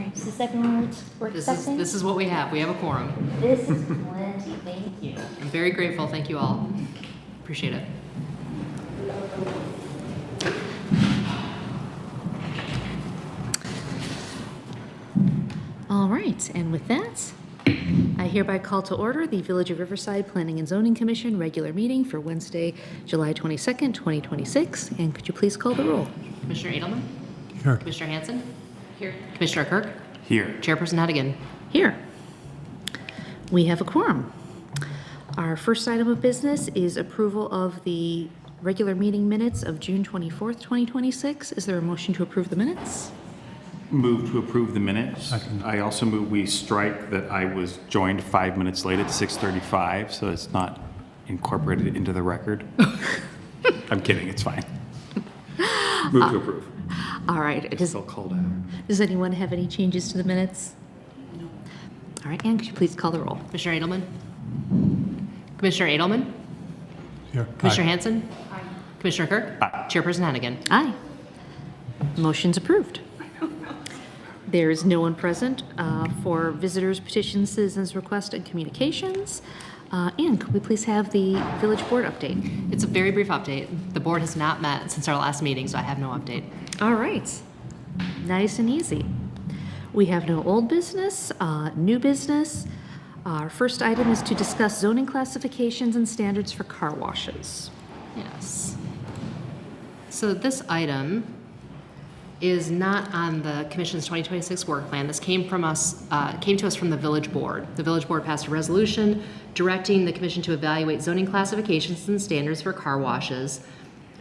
right, is this everyone we're expecting? This is what we have. We have a quorum. This is plenty, thank you. I'm very grateful. Thank you all. Appreciate it. All right, and with that, I hereby call to order the Village of Riverside Planning and Zoning Commission regular meeting for Wednesday, July 22nd, 2026. And could you please call the roll? Commissioner Edelman? Here. Commissioner Hanson? Here. Commissioner Kirk? Here. Chairperson Hedigan? Here. We have a quorum. Our first item of business is approval of the regular meeting minutes of June 24th, 2026. Is there a motion to approve the minutes? Move to approve the minutes. Second. I also move we strike that I was joined 5 minutes late at 6:35, so it's not incorporated into the record. I'm kidding, it's fine. Move to approve. All right. It's still called out. Does anyone have any changes to the minutes? No. All right, Ann, could you please call the roll? Commissioner Edelman? Commissioner Edelman? Here. Commissioner Hanson? Aye. Commissioner Kirk? Aye. Chairperson Hannigan? Aye. Motion's approved. There is no one present for visitors, petitions, citizens' requests, and communications. Ann, could we please have the village board update? It's a very brief update. The board has not met since our last meeting, so I have no update. All right. Nice and easy. We have no old business, new business. Our first item is to discuss zoning classifications and standards for car washes. Yes. So this item is not on the Commission's 2026 work plan. This came to us from the Village Board. The Village Board passed a resolution directing the Commission to evaluate zoning classifications and standards for car washes.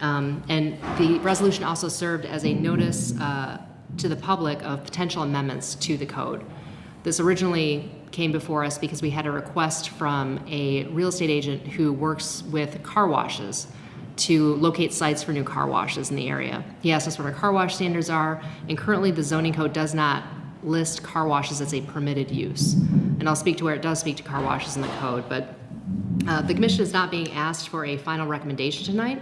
And the resolution also served as a notice to the public of potential amendments to the code. This originally came before us because we had a request from a real estate agent who works with car washes to locate sites for new car washes in the area. He asked us what our car wash standards are, and currently the zoning code does not list car washes as a permitted use. And I'll speak to where it does speak to car washes in the code, but the Commission is not being asked for a final recommendation tonight.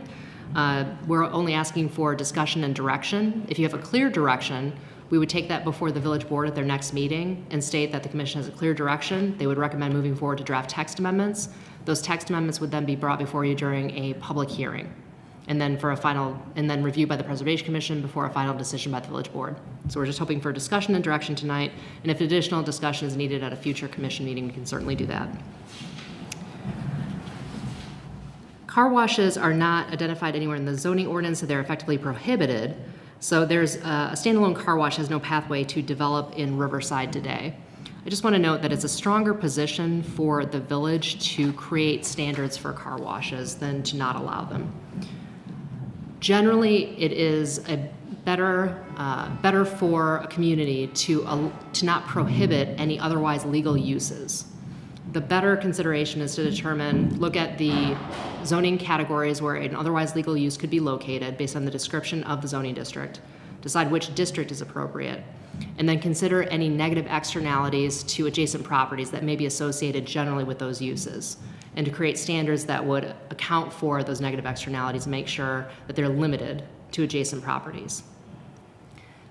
We're only asking for discussion and direction. If you have a clear direction, we would take that before the Village Board at their next meeting and state that the Commission has a clear direction. They would recommend moving forward to draft text amendments. Those text amendments would then be brought before you during a public hearing, and then reviewed by the Preservation Commission before a final decision by the Village Board. So we're just hoping for discussion and direction tonight, and if additional discussion is needed at a future Commission meeting, we can certainly do that. Car washes are not identified anywhere in the zoning ordinance, so they're effectively prohibited. So there's a standalone car wash has no pathway to develop in Riverside today. I just want to note that it's a stronger position for the village to create standards for car washes than to not allow them. Generally, it is a better for a community to not prohibit any otherwise legal uses. The better consideration is to look at the zoning categories where an otherwise legal use could be located based on the description of the zoning district, decide which district is appropriate, and then consider any negative externalities to adjacent properties that may be associated generally with those uses, and to create standards that would account for those negative externalities and make sure that they're limited to adjacent properties.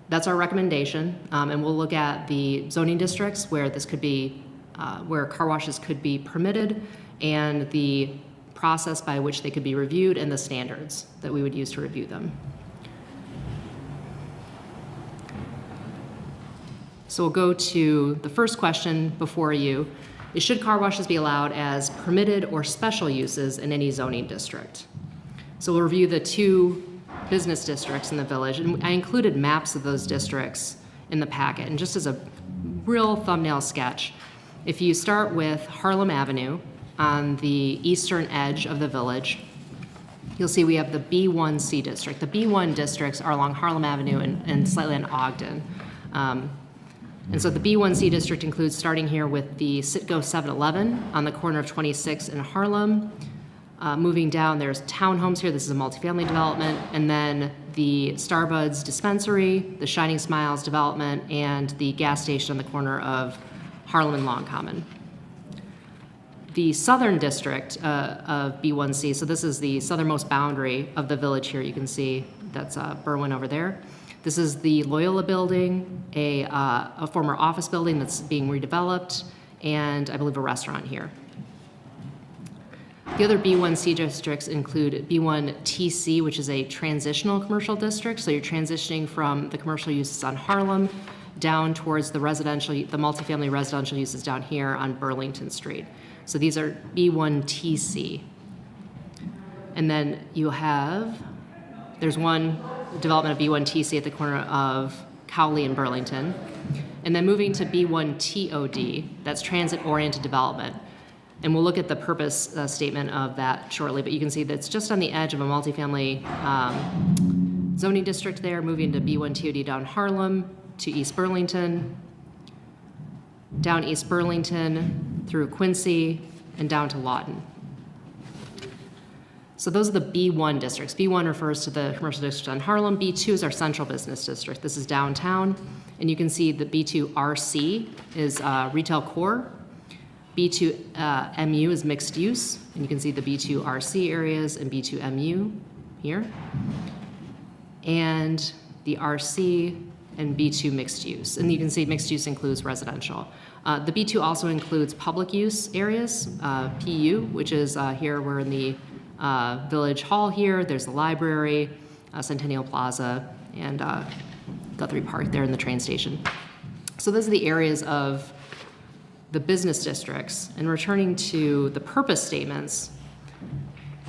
That's our recommendation, and we'll look at the zoning districts where this could be, where car washes could be permitted, and the process by which they could be reviewed and the standards that we would use to review them. So we'll go to the first question before you, is should car washes be allowed as permitted or special uses in any zoning district? So we'll review the two business districts in the village, and I included maps of those districts in the packet. And just as a real thumbnail sketch, if you start with Harlem Avenue on the eastern edge of the village, you'll see we have the B1C district. The B1 districts are along Harlem Avenue and slightly on Ogden. And so the B1C district includes starting here with the Citgo 7-Eleven on the corner of 26 in Harlem. Moving down, there's townhomes here. This is a multifamily development. And then the Starbuds dispensary, the Shining Smiles development, and the gas station on the corner of Harlem and Long Common. The southern district of B1C, so this is the southernmost boundary of the village here. You can see that's Berwyn over there. This is the Loyola building, a former office building that's being redeveloped, and I believe a restaurant here. The other B1C districts include B1TC, which is a transitional commercial district. So you're transitioning from the commercial uses on Harlem down towards the multifamily residential uses down here on Burlington Street. So these are B1TC. And then there's one development of B1TC at the corner of Cowley and Burlington. And then moving to B1TOD, that's transit-oriented development. And we'll look at the purpose statement of that shortly, but you can see that it's just on the edge of a multifamily zoning district there, moving to B1TOD down Harlem to East Burlington, down East Burlington through Quincy, and down to Lawton. So those are the B1 districts. B1 refers to the commercial district on Harlem. B2 is our central business district. This is downtown. And you can see the B2RC is retail core. B2MU is mixed use. And you can see the B2RC areas and B2MU here. And the RC and B2 mixed use. And you can see mixed use includes residential. The B2 also includes public use areas, PU, which is here, we're in the Village Hall here, there's the library, Centennial Plaza, and Guthrie Park there in the train station. So those are the areas of the business districts. And returning to the purpose statements,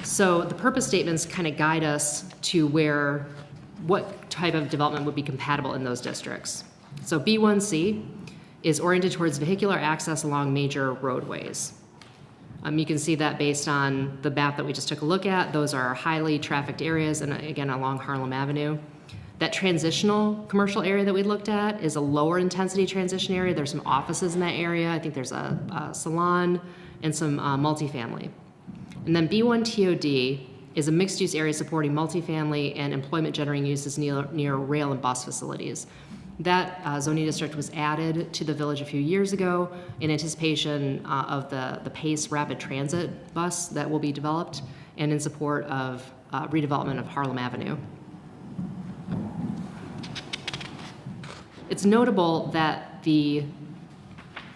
so the purpose statements kind of guide us to what type of development would be compatible in those districts. So B1C is oriented towards vehicular access along major roadways. You can see that based on the map that we just took a look at. Those are highly trafficked areas, and again, along Harlem Avenue. That transitional commercial area that we looked at is a lower intensity transition area. There's some offices in that area. I think there's a salon and some multifamily. And then B1TOD is a mixed use area supporting multifamily and employment generating uses near rail and bus facilities. That zoning district was added to the village a few years ago in anticipation of the PACE rapid transit bus that will be developed and in support of redevelopment of Harlem Avenue. It's notable that the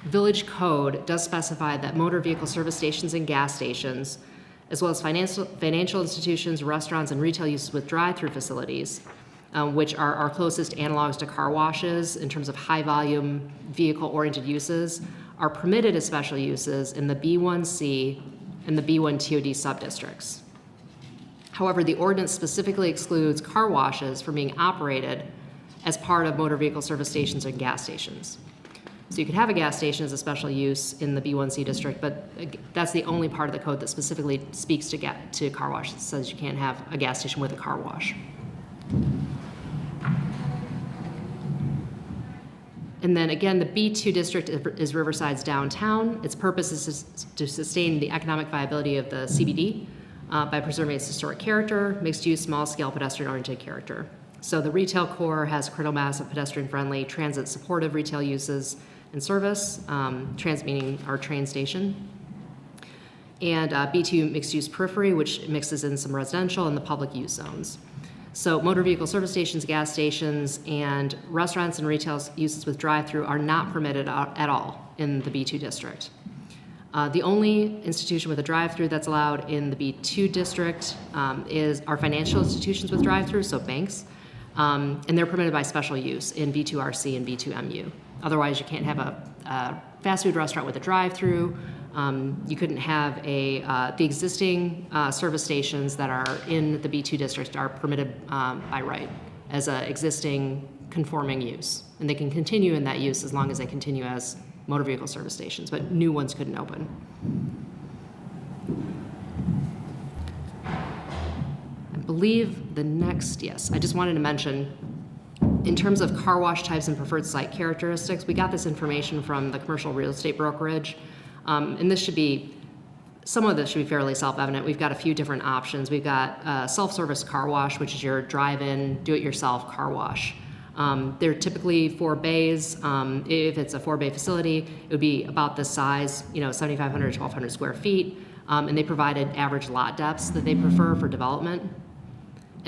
village code does specify that motor vehicle service stations and gas stations, as well as financial institutions, restaurants, and retail uses with drive-through facilities, which are our closest analogs to car washes in terms of high-volume vehicle-oriented uses, are permitted as special uses in the B1C and the B1TOD subdistricts. However, the ordinance specifically excludes car washes from being operated as part of motor vehicle service stations and gas stations. So you could have a gas station as a special use in the B1C district, but that's the only part of the code that specifically speaks to car wash. It says you can't have a gas station with a car wash. And then again, the B2 district is Riverside's downtown. Its purpose is to sustain the economic viability of the CBD by preserving its historic character, mixed-use, small-scale, pedestrian-oriented character. So the retail core has critical mass of pedestrian-friendly, transit-supportive retail uses and service, trans meaning our train station. And B2 mixed-use periphery, which mixes in some residential and the public use zones. So motor vehicle service stations, gas stations, and restaurants and retail uses with drive-through are not permitted at all in the B2 district. The only institution with a drive-through that's allowed in the B2 district is our financial institutions with drive-through, so banks, and they're permitted by special use in B2RC and B2MU. Otherwise, you can't have a fast food restaurant with a drive-through. You couldn't have the existing service stations that are in the B2 district are permitted by right as an existing conforming use. And they can continue in that use as long as they continue as motor vehicle service stations, but new ones couldn't open. I believe the next, yes, I just wanted to mention, in terms of car wash types and preferred site characteristics, we got this information from the commercial real estate brokerage. And some of this should be fairly self-evident. We've got a few different options. We've got self-service car wash, which is your drive-in, do-it-yourself car wash. They're typically 4 bays. If it's a 4-bay facility, it would be about this size, 7,500 to 1,200 square feet. And they provided average lot depths that they prefer for development.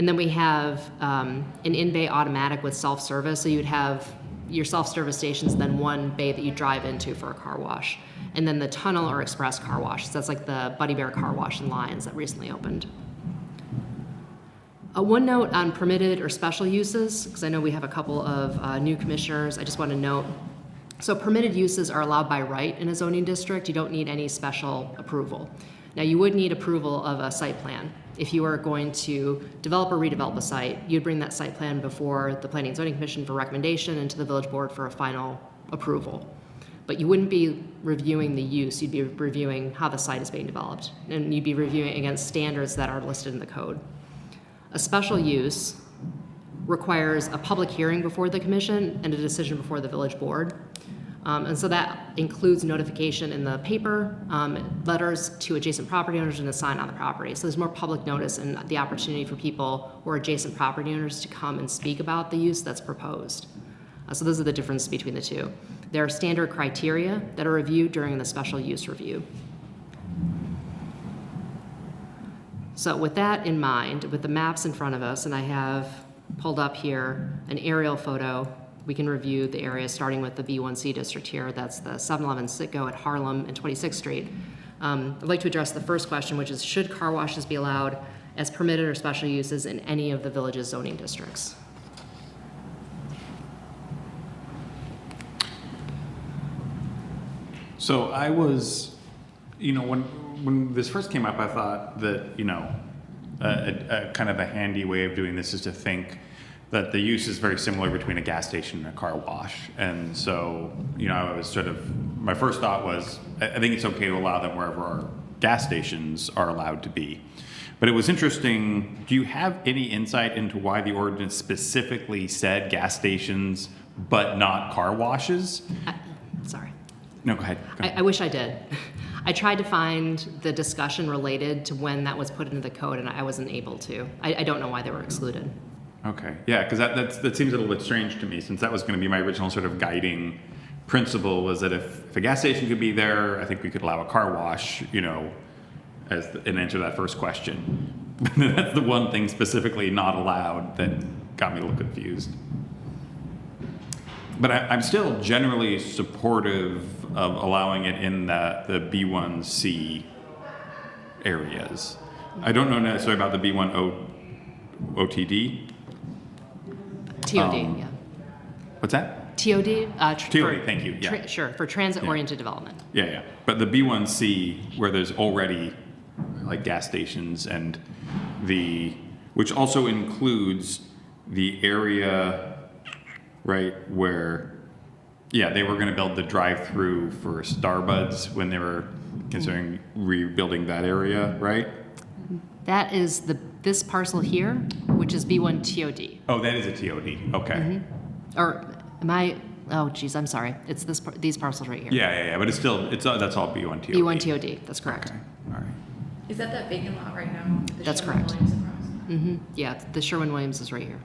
And then we have an in-bay automatic with self-service. So you'd have your self-service stations, then one bay that you drive into for a car wash. And then the tunnel or express car wash. So that's like the Buddy Bear car wash in Lyons that recently opened. One note on permitted or special uses, because I know we have a couple of new commissioners. I just want to note, so permitted uses are allowed by right in a zoning district. You don't need any special approval. Now, you would need approval of a site plan. If you were going to develop or redevelop a site, you'd bring that site plan before the Planning and Zoning Commission for recommendation and to the village board for a final approval. But you wouldn't be reviewing the use, you'd be reviewing how the site is being developed. And you'd be reviewing against standards that are listed in the code. A special use requires a public hearing before the commission and a decision before the village board. And so that includes notification in the paper, letters to adjacent property owners, and a sign on the property. So there's more public notice and the opportunity for people or adjacent property owners to come and speak about the use that's proposed. So those are the differences between the two. There are standard criteria that are reviewed during the special use review. So with that in mind, with the maps in front of us, and I have pulled up here an aerial photo, we can review the area starting with the B1C district here. That's the 7-Eleven Citgo at Harlem and 26th Street. I'd like to address the first question, which is, should car washes be allowed as permitted or special uses in any of the village's zoning districts? So I was, when this first came up, I thought that, a kind of a handy way of doing this is to think that the use is very similar between a gas station and a car wash. And so, I was my first thought was, I think it's okay to allow them wherever our gas stations are allowed to be. But it was interesting, do you have any insight into why the ordinance specifically said gas stations, but not car washes? Sorry. No, go ahead. I wish I did. I tried to find the discussion related to when that was put into the code, and I wasn't able to. I don't know why they were excluded. Okay, yeah, because that seems a little bit strange to me, since that was going to be my original sort of guiding principle, was that if a gas station could be there, I think we could allow a car wash, as an answer to that first question. That's the one thing specifically not allowed that got me a little confused. But I'm still generally supportive of allowing it in the B1C areas. I don't know necessarily about the B1 OTD. TOD, yeah. What's that? TOD? TOD, thank you, yeah. Sure, for transit-oriented development. Yeah. But the B1C, where there's already like gas stations and which also includes the area, right, where, they were going to build the drive-through for Starbuds when they were considering rebuilding that area, right? That is this parcel here, which is B1 TOD. Oh, that is a TOD. Okay. Mm-hmm. Or am I? Oh, geez, I'm sorry. It's these parcels right here. Yeah. But it's that's all B1 TOD. B1 TOD. That's correct. Okay. All right. Is that vacant lot right now? That's correct. Mm-hmm. Yeah, the Sherwin-Williams is right here.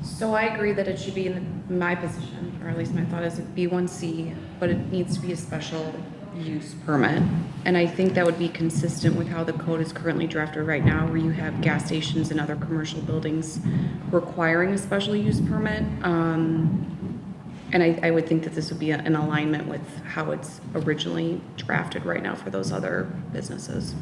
So I agree that it should be in my position, or at least my thought is it B1C, but it needs to be a special use permit. And I think that would be consistent with how the code is currently drafted right now, where you have gas stations and other commercial buildings requiring a special use permit. And I would think that this would be in alignment with how it's originally drafted right now for those other businesses.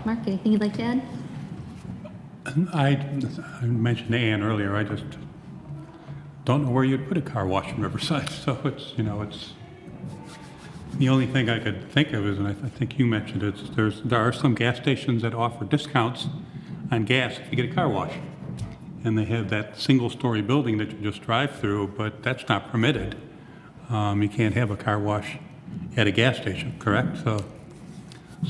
Mark, anything you'd like to add? I mentioned to Ann earlier, I just don't know where you'd put a car wash in Riverside. So it's the only thing I could think of is, and I think you mentioned it, there are some gas stations that offer discounts on gas if you get a car wash. And they have that single-story building that you just drive through, but that's not permitted. You can't have a car wash at a gas station, correct?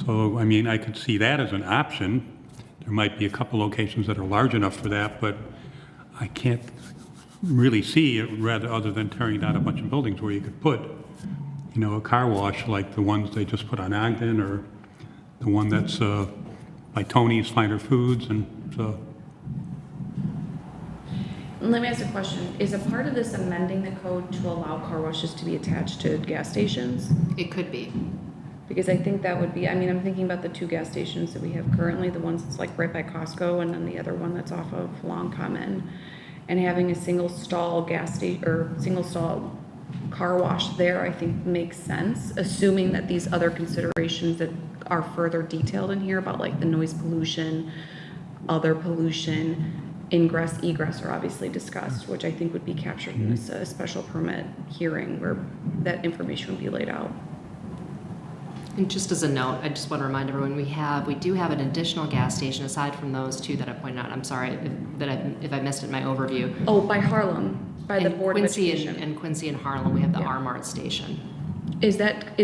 So I mean, I could see that as an option. There might be a couple locations that are large enough for that, but I can't really see it rather other than tearing down a bunch of buildings where you could put, a car wash like the ones they just put on Ogden, or the one that's by Tony's Finer Foods, and so. Let me ask a question. Is a part of this amending the code to allow car washes to be attached to gas stations? It could be. Because I think that would be, I mean, I'm thinking about the two gas stations that we have currently, the ones that's like right by Costco and then the other one that's off of Long Common. And having a single stall gas station or single stall car wash there, I think makes sense, assuming that these other considerations that are further detailed in here about like the noise pollution, other pollution, ingress, egress are obviously discussed, which I think would be captured in this special permit hearing where that information would be laid out. And just as a note, I just want to remind everyone, we do have an additional gas station aside from those two that I pointed out. I'm sorry if I missed it in my overview. Oh, by Harlem, by the And Board of Quincy Education. and Quincy and Harlem, we have the Yeah. R-Mart station. Is that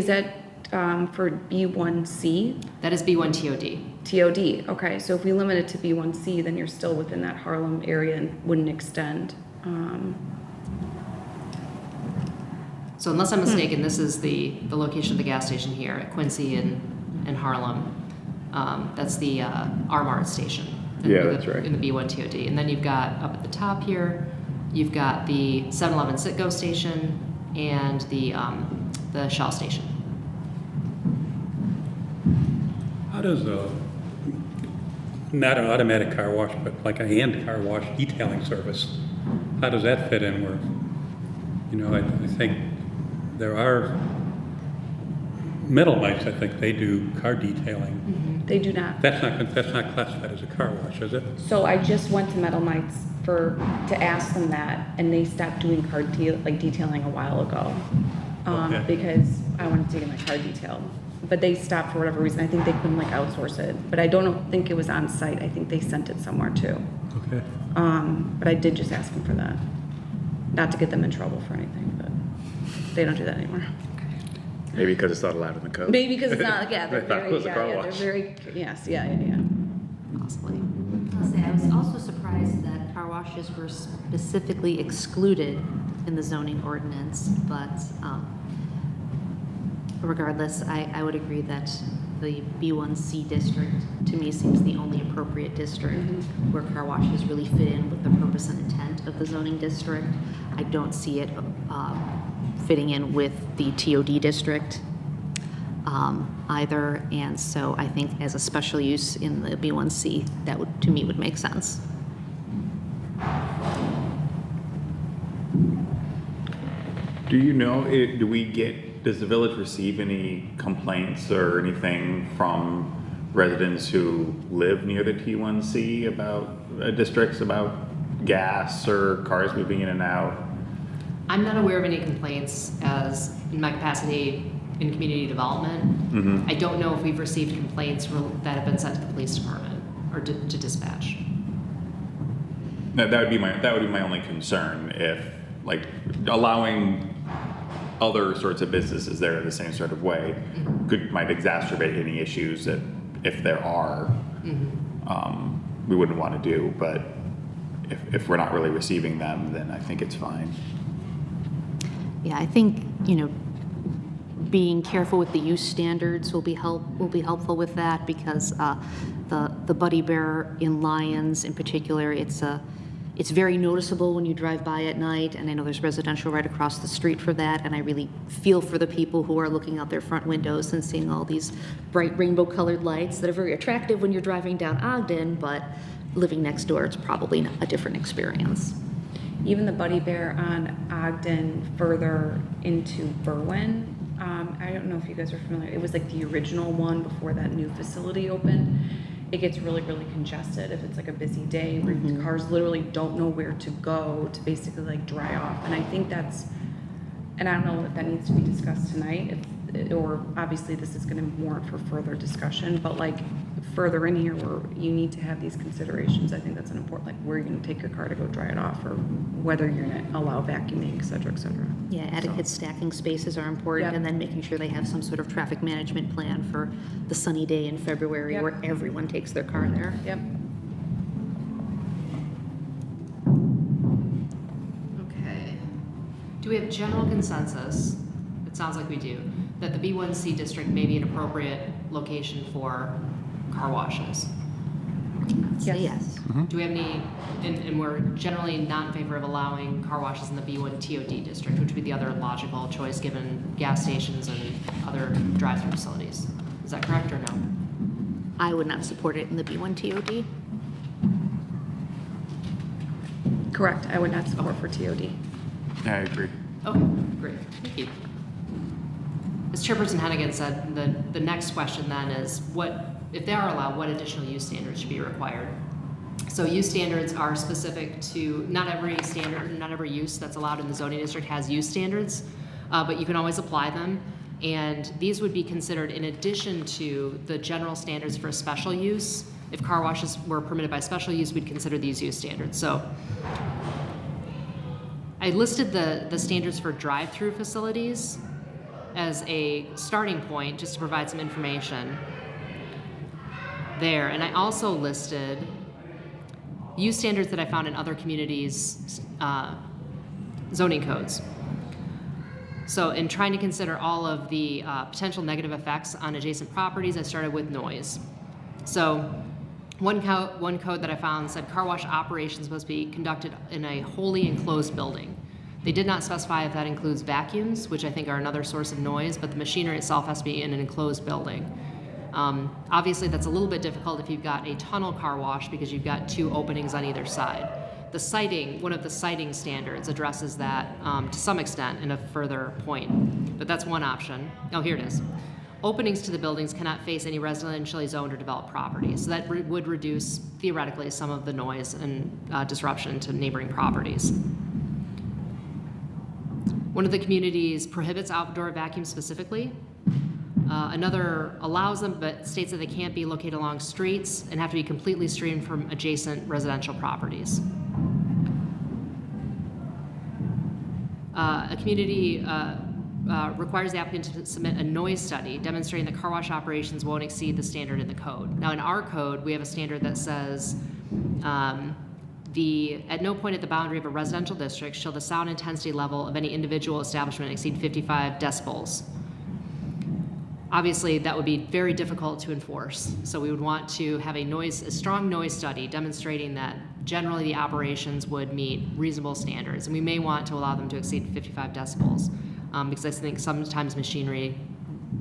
for B1C? That is B1 TOD. TOD, okay, so if we limit it to B1C, then you're still within that Harlem area and wouldn't extend. So unless I'm mistaken, this is the location of the gas station here at Quincy and Harlem. That's the R-Mart station. Yeah, that's right. In the B1 TOD. And then you've got up at the top here, you've got the 7-Eleven Citgo station and the Shell station. How does not an automatic car wash, but like a hand car wash detailing service, how does that fit in where, you know, I think there are metal mites, I think they do car detailing. They do not. That's not classified as a car wash, is it? So I just went to Metal Mites to ask them that, and they stopped doing car detailing a while ago. Okay. Because I wanted to get my car detailed. But they stopped for whatever reason. I think they couldn't like outsource it. But I don't think it was on site. I think they sent it somewhere too. Okay. But I did just ask them for that. Not to get them in trouble for anything, but they don't do that anymore. Maybe because it's not allowed in the code. Maybe because it's not, like, yeah, they're They thought it very, was a car they're wash. very, yes, yeah. Possibly. I'll say, I was also surprised that car washes were specifically excluded in the zoning ordinance, but regardless, I would agree that the B1C district, to me, seems the only appropriate district where car washes really fit in with the purpose and intent of the zoning district. I don't see it fitting in with the TOD district either, and so I think as a special use in the B1C, that would, to me, would make sense. Do you know, does the village receive any complaints or anything from residents who live near the T1C about, districts about gas or cars moving in and out? I'm not aware of any complaints as in my capacity in community development. I don't know if we've received complaints that have been sent to the police department or to dispatch. That would be my only concern if, like, allowing other sorts of businesses there the same sort of way might exacerbate any issues that, if there are, we wouldn't want to do. But if we're not really receiving them, then I think it's fine. Yeah, I think, you know, being careful with the use standards will be helpful with that, because the Buddy Bear in Lyons in particular, it's very noticeable when you drive by at night, and I know there's residential right across the street for that, and I really feel for the people who are looking out their front windows and seeing all these bright rainbow colored lights that are very attractive when you're driving down Ogden, but living next door, it's probably a different experience. Even the Buddy Bear on Ogden further into Berwyn, I don't know if you guys are familiar, it was like the original one before that new facility opened. It gets really, really congested if it's like a busy day where the cars literally don't know where to go to basically like dry off. And I think that's, and I don't know if that needs to be discussed tonight, or obviously this is gonna warrant for further discussion, but like further in here where you need to have these considerations, I think that's an important, like where you're gonna take your car to go dry it off, or whether you're gonna allow vacuuming, et cetera, et cetera. Yeah, adequate stacking spaces are important, Yep. and then making sure they have some sort of traffic management plan for the sunny day in February Yep. where everyone takes their car there. Yep. Okay. Do we have general consensus? It sounds like we do. That the B1C district may be an appropriate location for car washes. say Yes. yes. Do we have any, and we're generally not in favor of allowing car washes in the B1 TOD district, which would be the other logical choice given gas stations and other drive-through facilities. Is that correct or no? I would not support it in the B1 TOD. Correct, I would not support for TOD. I agree. Okay, great, thank you. As Chairperson Hennigan said, the next question then is if they are allowed, what additional use standards should be required? So use standards are specific to, not every standard, not every use that's allowed in the zoning district has use standards, but you can always apply them. And these would be considered in addition to the general standards for special use. If car washes were permitted by special use, we'd consider these use standards. So I listed the standards for drive-through facilities as a starting point, just to provide some information there. And I also listed use standards that I found in other communities' zoning codes. So in trying to consider all of the potential negative effects on adjacent properties, I started with noise. So one code that I found said car wash operations must be conducted in a wholly enclosed building. They did not specify if that includes vacuums, which I think are another source of noise, but the machinery itself has to be in an enclosed building. Obviously, that's a little bit difficult if you've got a tunnel car wash because you've got two openings on either side. The siting, one of the siting standards addresses that to some extent in a further point, but that's one option. Oh, here it is. Openings to the buildings cannot face any residentially zoned or developed property. So that would reduce, theoretically, some of the noise and disruption to neighboring properties. One of the communities prohibits outdoor vacuums specifically. Another allows them, but states that they can't be located along streets and have to be completely screened from adjacent residential properties. A community requires the applicant to submit a noise study demonstrating that car wash operations won't exceed the standard in the code. Now in our code, we have a standard that says at no point at the boundary of a residential district shall the sound intensity level of any individual establishment exceed 55 decibels. Obviously, that would be very difficult to enforce. So we would want to have a strong noise study demonstrating that generally the operations would meet reasonable standards. And we may want to allow them to exceed 55 decibels because I think sometimes machinery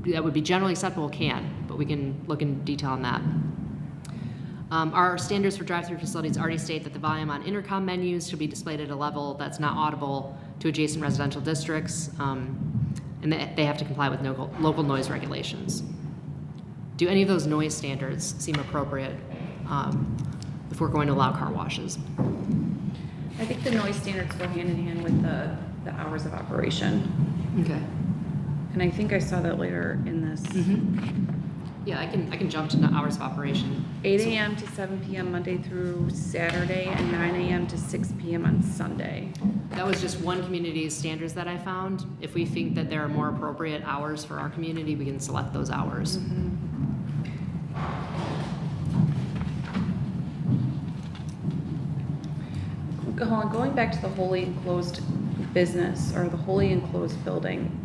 that would be generally acceptable can, but we can look in detail on that. Our standards for drive-through facilities already state that the volume on intercom menus should be displayed at a level that's not audible to adjacent residential districts, and they have to comply with local noise regulations. Do any of those noise standards seem appropriate if we're going to allow car washes? I think the noise standards go hand in hand with the hours of operation. Okay. And I think I saw that later in this. Yeah, I can jump to the hours of operation. 8 a.m. to 7 p.m. Monday through Saturday, and 9 a.m. to 6 p.m. on Sunday. That was just one community's standards that I found. If we think that there are more appropriate hours for our community, we can select those hours. Going back to the wholly enclosed business or the wholly enclosed building,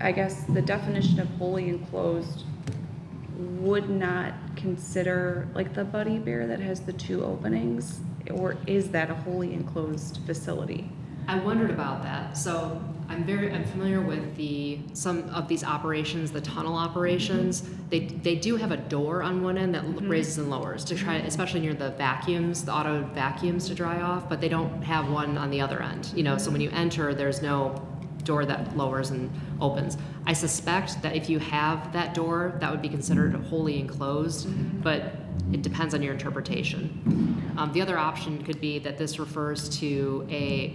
I guess the definition of wholly enclosed would not consider like the Buddy Bear that has the two openings, or is that a wholly enclosed facility? I wondered about that. So I'm familiar with some of these operations, the tunnel operations. They do have a door on one end that raises and lowers to try, especially near the vacuums, the auto vacuums to dry off, but they don't have one on the other end. So when you enter, there's no door that lowers and opens. I suspect that if you have that door, that would be considered wholly enclosed, but it depends on your interpretation. The other option could be that this refers to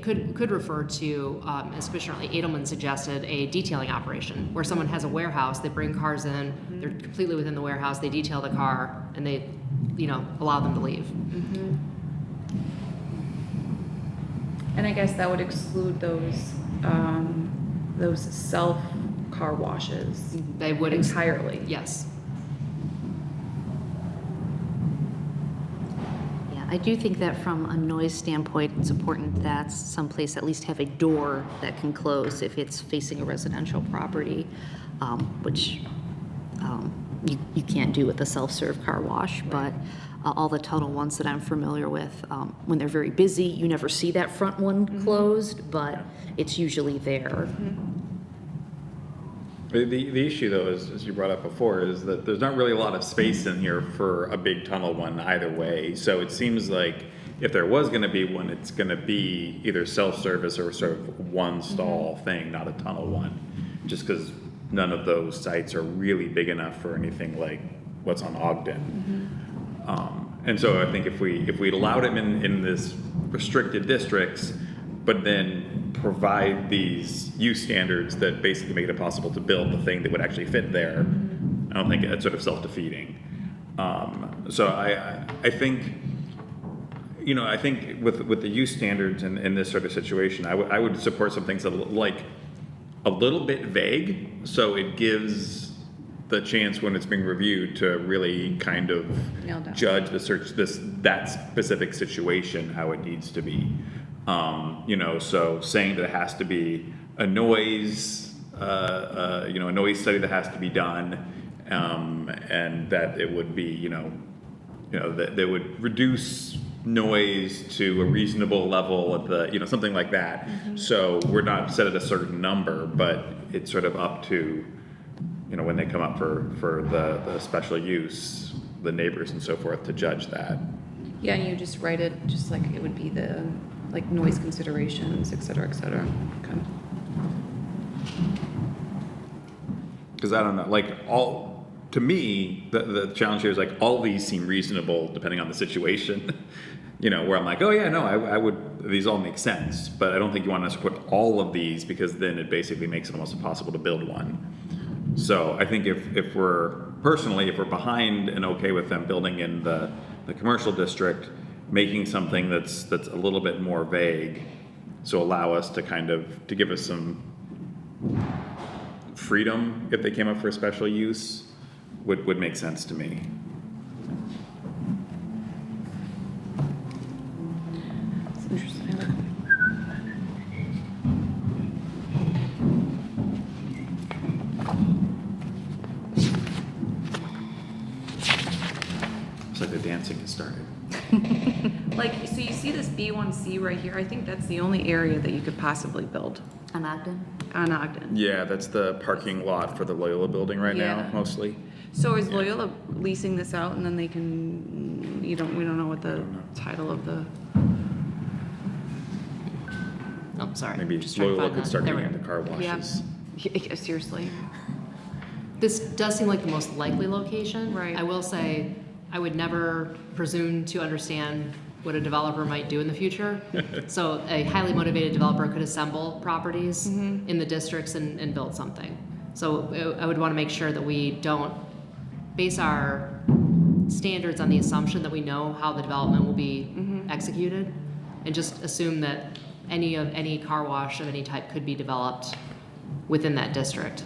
could refer to, as Commissioner Edelman suggested, a detailing operation where someone has a warehouse, they bring cars in, they're completely within the warehouse, they detail the car, and they, allow them to leave. And I guess that would exclude those self car washes. They would entirely. Yes. I do think that from a noise standpoint, it's important that someplace at least have a door that can close if it's facing a residential property, which you can't do with a self-serve car wash, but all the tunnel ones that I'm familiar with, when they're very busy, you never see that front one closed, but it's usually there. The issue, though, is, as you brought up before, is that there's not really a lot of space in here for a big tunnel one either way. So it seems like if there was going to be one, it's going to be either self-service or sort of one stall thing, not a tunnel one, just because none of those sites are really big enough for anything like what's on Ogden. And so I think if we allowed them in this restricted districts, but then provide these use standards that basically make it possible to build the thing that would actually fit there, I don't think it's sort of self-defeating. So I think, you know, I think with the use standards in this sort of situation, I would support some things that like a little bit vague, so it gives the chance when it's being reviewed to really kind of Nail down. judge that specific situation how it needs to be. You know, so saying that it has to be a noise, you know, a noise study that has to be done, and that it would be, you know, that they would reduce noise to a reasonable level at the, you know, something like that. So we're not set at a certain number, but it's sort of up to, you know, when they come up for the special use, the neighbors and so forth to judge that. Yeah, and you just write it just like it would be the, like noise considerations, et cetera, et cetera. Okay. Because I don't know, like to me, the challenge here is like all these seem reasonable depending on the situation. You know, where I'm like, oh yeah, no, I would, these all make sense, but I don't think you want us to put all of these because then it basically makes it almost impossible to build one. So I think if we're behind and okay with them building in the commercial district, making something that's a little bit more vague, so allow us to to give us some freedom if they came up for a special use would make sense to me. It's interesting. I like that. It's like the dancing has started. Like, so you see this B1C right here? I think that's the only area that you could possibly build On Ogden? on Ogden. Yeah, that's the parking lot for the Loyola building right now, Yeah. mostly. So is Loyola leasing this out and then they can, we don't know what the title of the, Oh, sorry. Maybe Just trying to Loyola find could that. start There we getting go. into car washes. yeah, seriously. This does seem like the most likely location. Right. I will say, I would never presume to understand what a developer might do in the future. So a highly motivated developer could assemble properties in the districts and build something. So I would want to make sure that we don't base our standards on the assumption that we know how the development will be executed, and just assume that any car wash of any type could be developed within that district.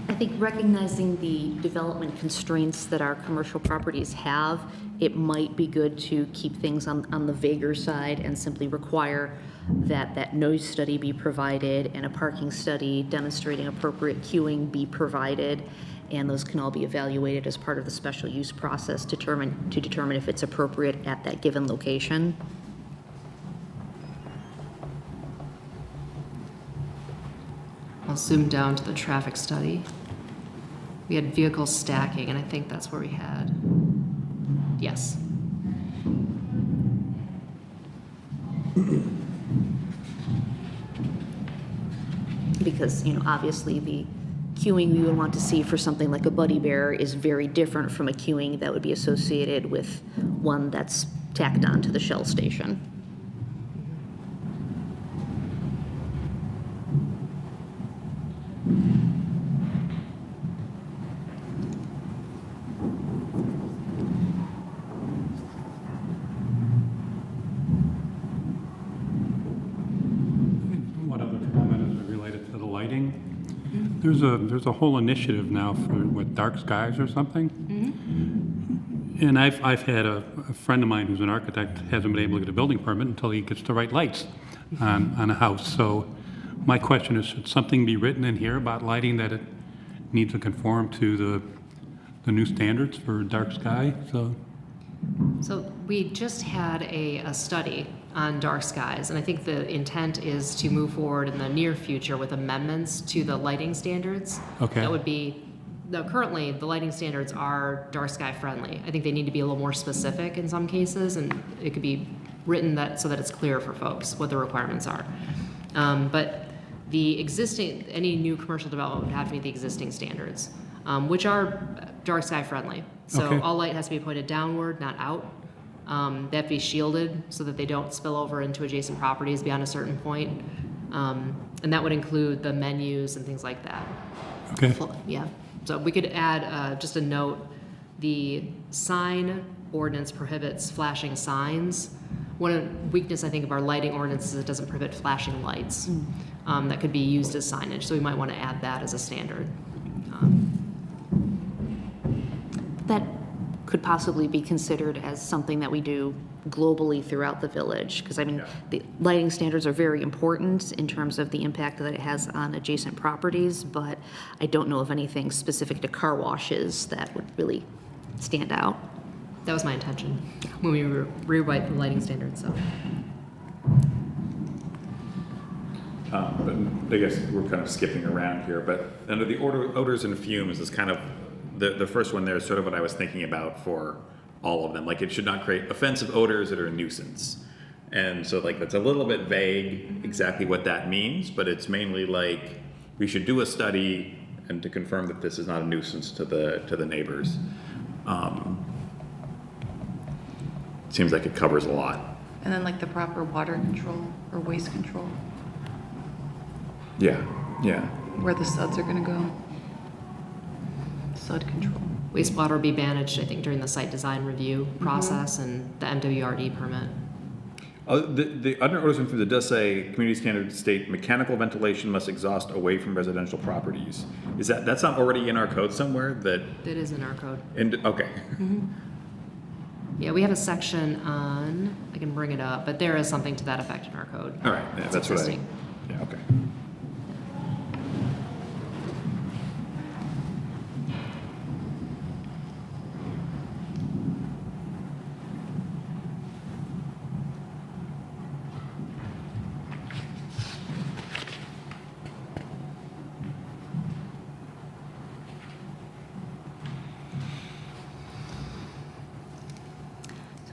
I think recognizing the development constraints that our commercial properties have, it might be good to keep things on the vaguer side and simply require that noise study be provided and a parking study demonstrating appropriate queuing be provided, and those can all be evaluated as part of the special use process to determine if it's appropriate at that given location. I'll zoom down to the traffic study. We had vehicle stacking, and I think that's where we had, yes. Because, you know, obviously the queuing we would want to see for something like a Buddy Bear is very different from a queuing that would be associated with one that's tacked on to the Shell station. One other comment is related to the lighting. There's a whole initiative now for what, dark skies or something. And I've had a friend of mine who's an architect hasn't been able to get a building permit until he gets the right lights on a house. So my question is, should something be written in here about lighting that it needs to conform to the new standards for dark sky, so. So we just had a study on dark skies, and I think the intent is to move forward in the near future with amendments to the lighting standards. Okay. That would be, currently, the lighting standards are dark sky friendly. I think they need to be a little more specific in some cases, and it could be written so that it's clear for folks what the requirements are. But the existing, any new commercial development would have to meet the existing standards, which are dark sky friendly. So Okay. all light has to be pointed downward, not out. They have to be shielded so that they don't spill over into adjacent properties beyond a certain point. And that would include the menus and things like that. Okay. Yeah. So we could add just a note, the sign ordinance prohibits flashing signs. One weakness, I think, of our lighting ordinance is it doesn't prohibit flashing lights that could be used as signage. So we might want to add that as a standard. That could possibly be considered as something that we do globally throughout the village, because I mean, the lighting standards are very important in terms of the impact that it has on adjacent properties, but I don't know of anything specific to car washes that would really stand out. That was my intention when we rewrite the lighting standards. So. But I guess we're kind of skipping around here, but under the odors and fumes is kind of, the first one there is sort of what I was thinking about for all of them. Like, it should not create offensive odors that are a nuisance. And so, like, that's a little bit vague exactly what that means, but it's mainly like, we should do a study and to confirm that this is not a nuisance to the neighbors. Seems like it covers a lot. And then like the proper water control or waste control, Yeah. where the suds are gonna go. Sud control. Wastewater will be managed, I think, during the site design review process and the MWRD permit. The under orders and food, it does say community standards state mechanical ventilation must exhaust away from residential properties. Is that's not already in our code somewhere that? That is in our code. Okay. Yeah, we have a section on, I can bring it up, but there is something to that effect in our code. All right. Yeah, It's that's what existing. Yeah. Okay.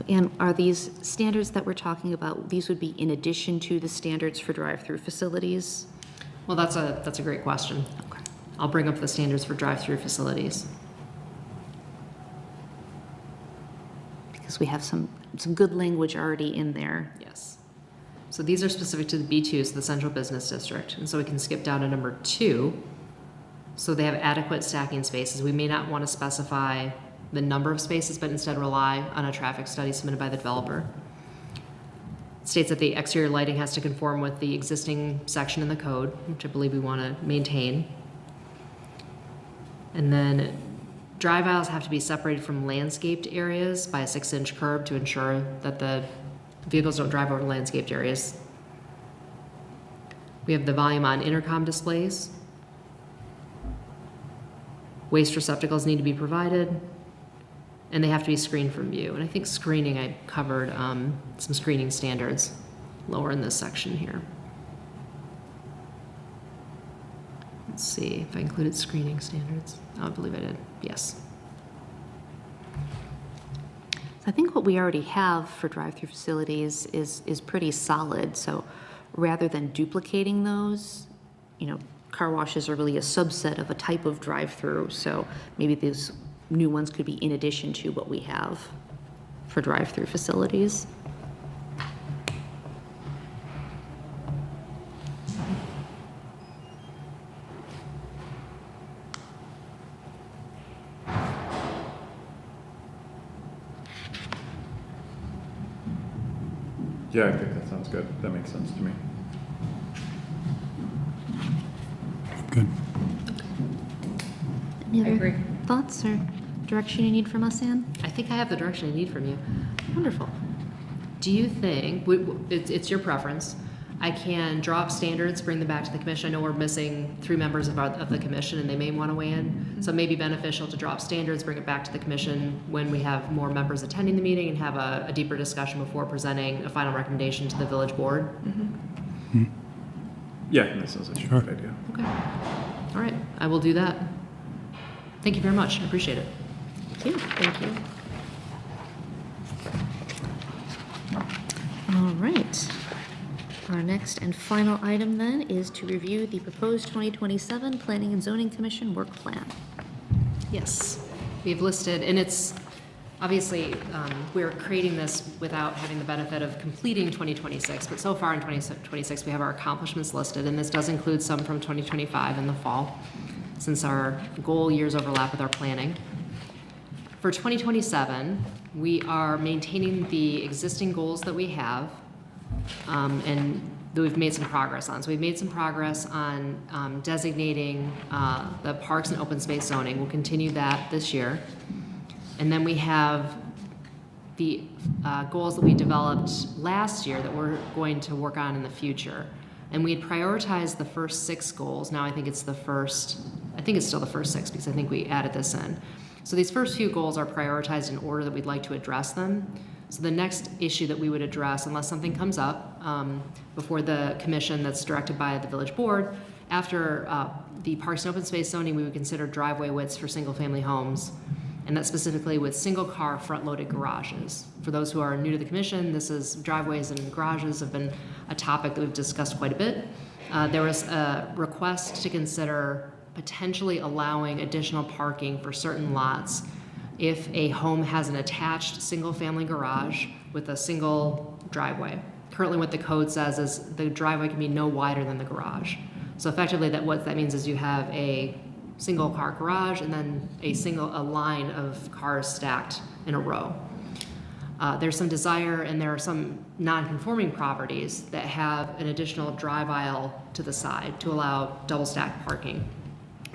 And are these standards that we're talking about, these would be in addition to the standards for drive-through facilities? Well, that's a great question. Okay. I'll bring up the standards for drive-through facilities. Because we have some good language already in there. Yes. So these are specific to the B2, so the Central Business District. And so we can skip down to number 2. So they have adequate stacking spaces. We may not want to specify the number of spaces, but instead rely on a traffic study submitted by the developer. It states that the exterior lighting has to conform with the existing section in the code, which I believe we want to maintain. And then drive aisles have to be separated from landscaped areas by a 6-inch curb to ensure that the vehicles don't drive over landscaped areas. We have the volume on intercom displays. Waste receptacles need to be provided. And they have to be screened from view. And I think screening, I covered some screening standards lower in this section here. Let's see if I included screening standards. Oh, I believe I did. Yes. I think what we already have for drive-through facilities is pretty solid. So rather than duplicating those, car washes are really a subset of a type of drive-through. So maybe these new ones could be in addition to what we have for drive-through facilities. Yeah, I think that sounds good. That makes sense to me. Good. Any other agree. thoughts or direction you need from us, Ann? I think I have the direction I need from you. Wonderful. Do you think, it's your preference, I can draw up standards, bring them back to the commission. I know we're missing 3 members of the commission, and they may want to weigh in. So it may be beneficial to draw up standards, bring it back to the commission when we have more members attending the meeting, and have a deeper discussion before presenting a final recommendation to the village board. Yeah, that sounds like a good idea. Okay. All right, I will do that. Thank you very much. I appreciate it. Thank you. Thank you. All right. Our next and final item then is to review the proposed 2027 Planning and Zoning Commission work plan. Yes, we've listed, and it's, obviously, we're creating this without having the benefit of completing 2026, but so far in 2026, we have our accomplishments listed, and this does include some from 2025 in the fall, since our goal years overlap with our planning. For 2027, we are maintaining the existing goals that we have, and that we've made some progress on. So we've made some progress on designating the parks and open space zoning. We'll continue that this year. And then we have the goals that we developed last year that we're going to work on in the future. And we had prioritized the first 6 goals. Now I think it's still the first 6 because I think we added this in. So these first few goals are prioritized in order that we'd like to address them. So the next issue that we would address, unless something comes up before the commission that's directed by the village board, after the parks and open space zoning, we would consider driveway widths for single-family homes, and that's specifically with single-car front-loaded garages. For those who are new to the commission, this is driveways and garages have been a topic that we've discussed quite a bit. There was a request to consider potentially allowing additional parking for certain lots if a home has an attached single-family garage with a single driveway. Currently what the code says is the driveway can be no wider than the garage. So effectively what that means is you have a single car garage and then a line of cars stacked in a row. There's some desire, and there are some non-conforming properties that have an additional drive aisle to the side to allow double stack parking.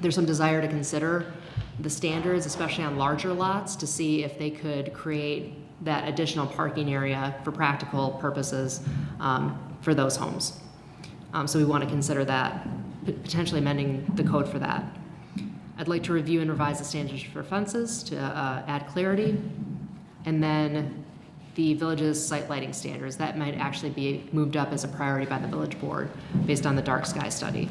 There's some desire to consider the standards, especially on larger lots, to see if they could create that additional parking area for practical purposes for those homes. So we want to consider that, potentially amending the code for that. I'd like to review and revise the standards for fences to add clarity. And then the village's site lighting standards, that might actually be moved up as a priority by the village board based on the dark sky study.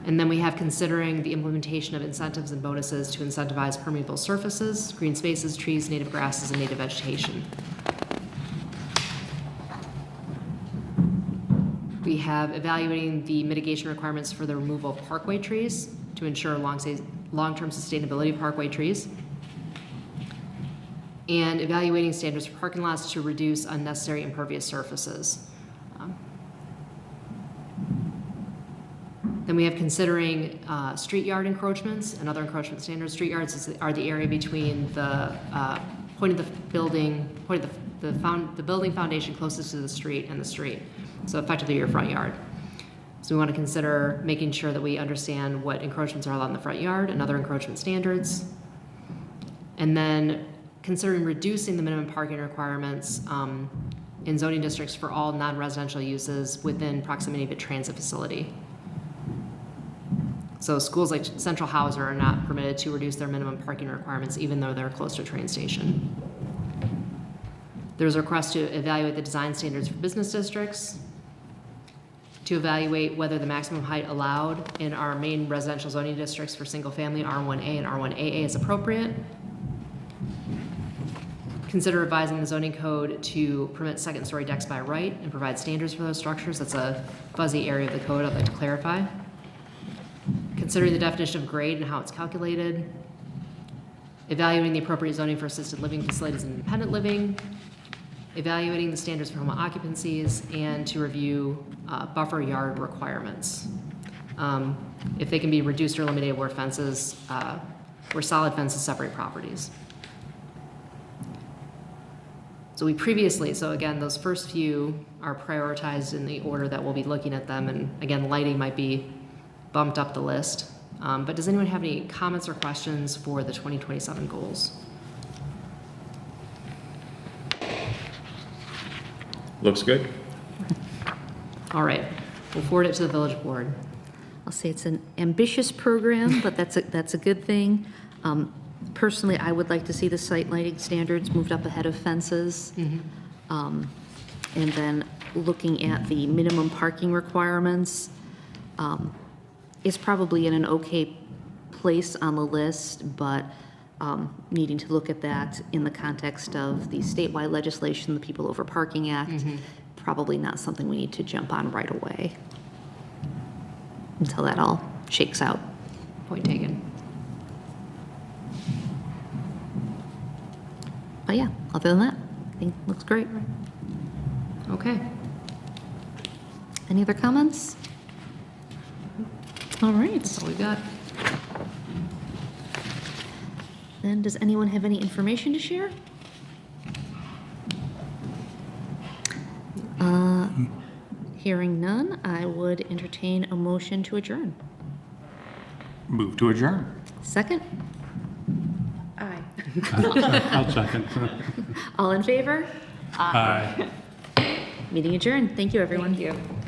And then we have considering the implementation of incentives and bonuses to incentivize permeable surfaces, green spaces, trees, native grasses, and native vegetation. We have evaluating the mitigation requirements for the removal of parkway trees to ensure long-term sustainability of parkway trees. And evaluating standards for parking lots to reduce unnecessary impervious surfaces. Then we have considering street yard encroachments and other encroachment standards. Street yards are the area between the point of the building foundation closest to the street and the street. So effectively your front yard. So we want to consider making sure that we understand what encroachments are allowed in the front yard and other encroachment standards. And then considering reducing the minimum parking requirements in zoning districts for all non-residential uses within proximity of a transit facility. So schools like Central Hauser are not permitted to reduce their minimum parking requirements even though they're close to a train station. There's a request to evaluate the design standards for business districts, to evaluate whether the maximum height allowed in our main residential zoning districts for single family R1A and R1AA is appropriate. Consider revising the zoning code to permit second-story decks by right and provide standards for those structures. That's a fuzzy area of the code I'd like to clarify. Considering the definition of grade and how it's calculated. Evaluating the appropriate zoning for assisted living facilities and independent living. Evaluating the standards for home occupancies, and to review buffer yard requirements. If they can be reduced or eliminated where solid fences separate properties. So again, those first few are prioritized in the order that we'll be looking at them, and again, lighting might be bumped up the list. But does anyone have any comments or questions for the 2027 goals? Looks good. All right, we'll forward it to the village board. I'll say it's an ambitious program, but that's a good thing. Personally, I would like to see the site lighting standards moved up ahead of fences. And then looking at the minimum parking requirements, is probably in an okay place on the list, but needing to look at that in the context of the statewide legislation, the People Over Parking Act, probably not something we need to jump on right away until that all shakes out. Point taken. But yeah, other than that, I think it looks great. Okay. Any other comments? All right. That's all we got. Then, does anyone have any information to share? Hearing none, I would entertain a motion to adjourn. Move to adjourn. Second? Aye. I'll second. All in favor? Aye. Meeting adjourned. Thank you, everyone. Thank you.